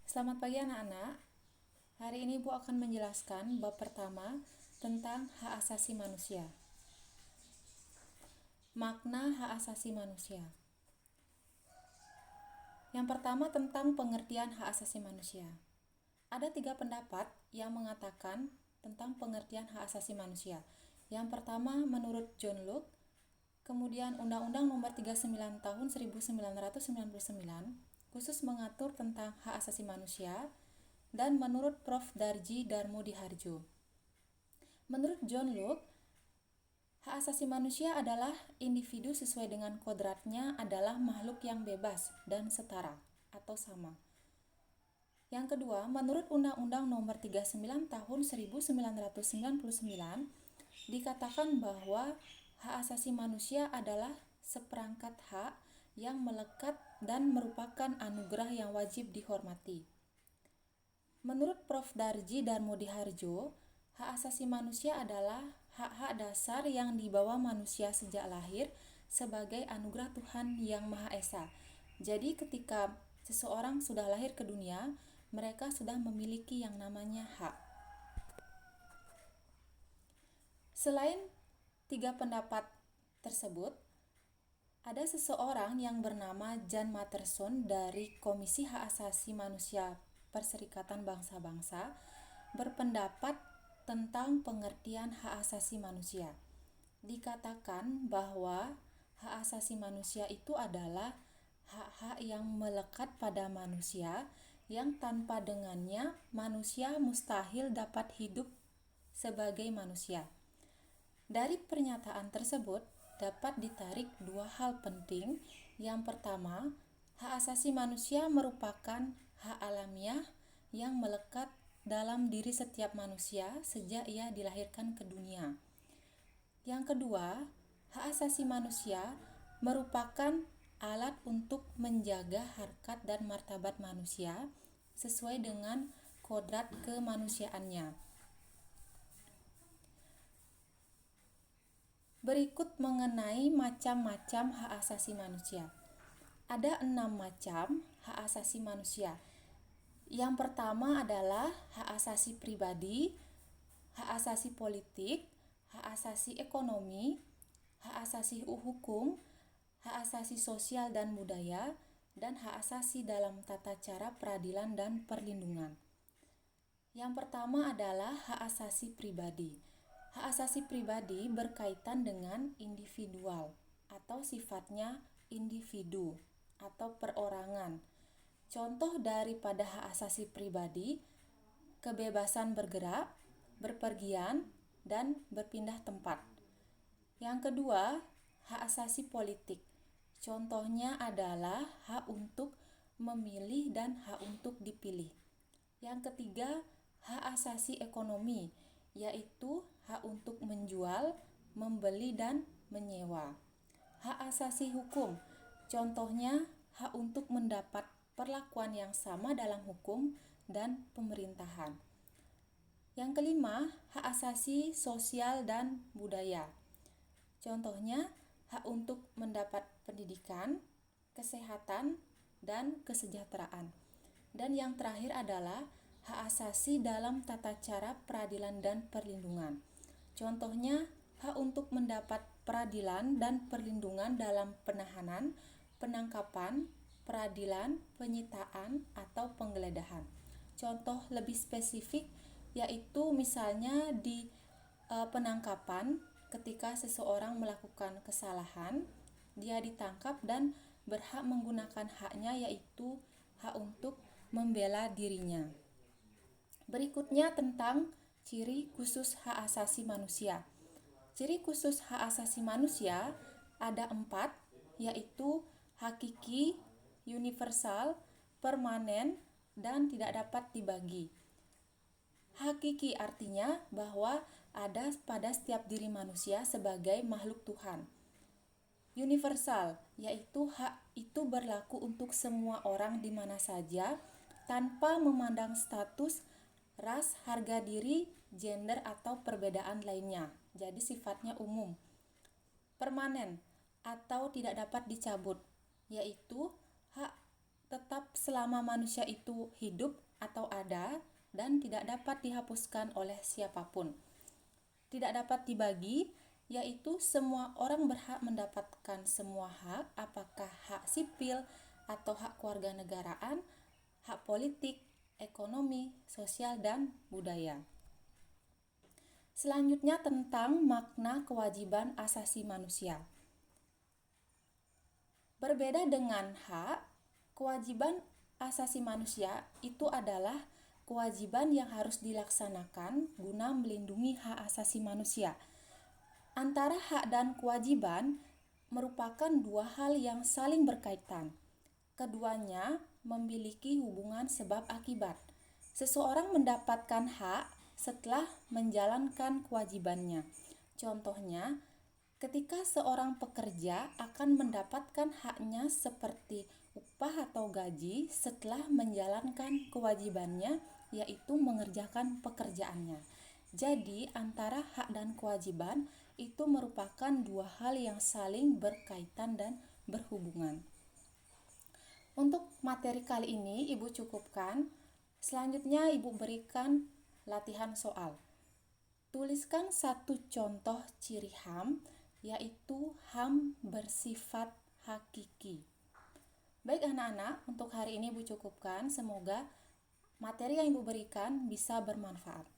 Selamat pagi anak-anak. Hari ini Bu akan menjelaskan bab pertama tentang hak asasi manusia. Makna hak asasi manusia. Yang pertama tentang pengertian hak asasi manusia. Ada 3 pendapat yang mengatakan tentang pengertian hak asasi manusia. Yang pertama menurut John Locke, kemudian Undang-Undang Nomor 39 Tahun 1999 khusus mengatur tentang hak asasi manusia, dan menurut Prof. Darji Darmodiharjo. Menurut John Locke, hak asasi manusia adalah individu sesuai dengan kodratnya adalah makhluk yang bebas dan setara atau sama. Yang kedua, menurut Undang-Undang Nomor 39 Tahun 1999 dikatakan bahwa hak asasi manusia adalah seperangkat hak yang melekat dan merupakan anugerah yang wajib dihormati. Menurut Prof. Darji Darmodiharjo, hak asasi manusia adalah hak-hak dasar yang dibawa manusia sejak lahir sebagai anugerah Tuhan Yang Maha Esa. Jadi ketika seseorang sudah lahir ke dunia, mereka sudah memiliki yang namanya hak. Selain 3 pendapat tersebut, ada seseorang yang bernama Jan Matterson dari Komisi Hak Asasi Manusia Perserikatan Bangsa-Bangsa berpendapat tentang pengertian hak asasi manusia. Dikatakan bahwa hak asasi manusia itu adalah hak-hak yang melekat pada manusia yang tanpa dengannya manusia mustahil dapat hidup sebagai manusia. Dari pernyataan tersebut dapat ditarik 2 hal penting. Yang pertama, hak asasi manusia merupakan hak alamiah yang melekat dalam diri setiap manusia sejak ia dilahirkan ke dunia. Yang kedua, hak asasi manusia merupakan alat untuk menjaga harkat dan martabat manusia sesuai dengan kodrat kemanusiaannya. Berikut mengenai macam-macam hak asasi manusia. Ada 6 macam hak asasi manusia. Yang pertama adalah hak asasi pribadi, hak asasi politik, hak asasi ekonomi, hak asasi hukum, hak asasi sosial dan budaya, dan hak asasi dalam tata cara peradilan dan perlindungan. Yang pertama adalah hak asasi pribadi. Hak asasi pribadi berkaitan dengan individual atau sifatnya individu atau perorangan. Contoh daripada hak asasi pribadi, kebebasan bergerak, berpergian, dan berpindah tempat. Yang kedua, hak asasi politik. Contohnya adalah hak untuk memilih dan hak untuk dipilih. Yang ketiga, hak asasi ekonomi, yaitu hak untuk menjual, membeli, dan menyewa. Hak asasi hukum, contohnya hak untuk mendapat perlakuan yang sama dalam hukum dan pemerintahan. Yang kelima, hak asasi sosial dan budaya. Contohnya, hak untuk mendapat pendidikan, kesehatan, dan kesejahteraan. Dan yang terakhir adalah hak asasi dalam tata cara peradilan dan perlindungan. Contohnya, hak untuk mendapat peradilan dan perlindungan dalam penahanan, penangkapan, peradilan, penyitaan, atau penggeledahan. Contoh lebih spesifik yaitu misalnya di penangkapan ketika seseorang melakukan kesalahan, dia ditangkap dan berhak menggunakan haknya yaitu hak untuk membela dirinya. Berikutnya tentang ciri khusus hak asasi manusia. Ciri khusus hak asasi manusia ada 4, yaitu hakiki, universal, permanen, dan tidak dapat dibagi. Hakiki artinya bahwa ada pada setiap diri manusia sebagai makhluk Tuhan. Universal, yaitu hak itu berlaku untuk semua orang di mana saja tanpa memandang status, ras, harga diri, gender, atau perbedaan lainnya. Jadi sifatnya umum. Permanen atau tidak dapat dicabut, yaitu hak tetap selama manusia itu hidup atau ada dan tidak dapat dihapuskan oleh siapapun. Tidak dapat dibagi, yaitu semua orang berhak mendapatkan semua hak, apakah hak sipil atau hak kewarganegaraan, hak politik, ekonomi, sosial, dan budaya. Selanjutnya tentang makna kewajiban asasi manusia. Berbeda dengan hak, kewajiban asasi manusia itu adalah kewajiban yang harus dilaksanakan guna melindungi hak asasi manusia. Antara hak dan kewajiban merupakan dua hal yang saling berkaitan. Keduanya memiliki hubungan sebab akibat. Seseorang mendapatkan hak setelah menjalankan kewajibannya. Contohnya, ketika seorang pekerja akan mendapatkan haknya seperti upah atau gaji setelah menjalankan kewajibannya, yaitu mengerjakan pekerjaannya. Jadi, antara hak dan kewajiban itu merupakan dua hal yang saling berkaitan dan berhubungan. Untuk materi kali ini Ibu cukupkan. Selanjutnya Ibu berikan latihan soal. Tuliskan satu contoh ciri HAM, yaitu HAM bersifat hakiki. Baik anak-anak, untuk hari ini Ibu cukupkan. Semoga materi yang Ibu berikan bisa bermanfaat.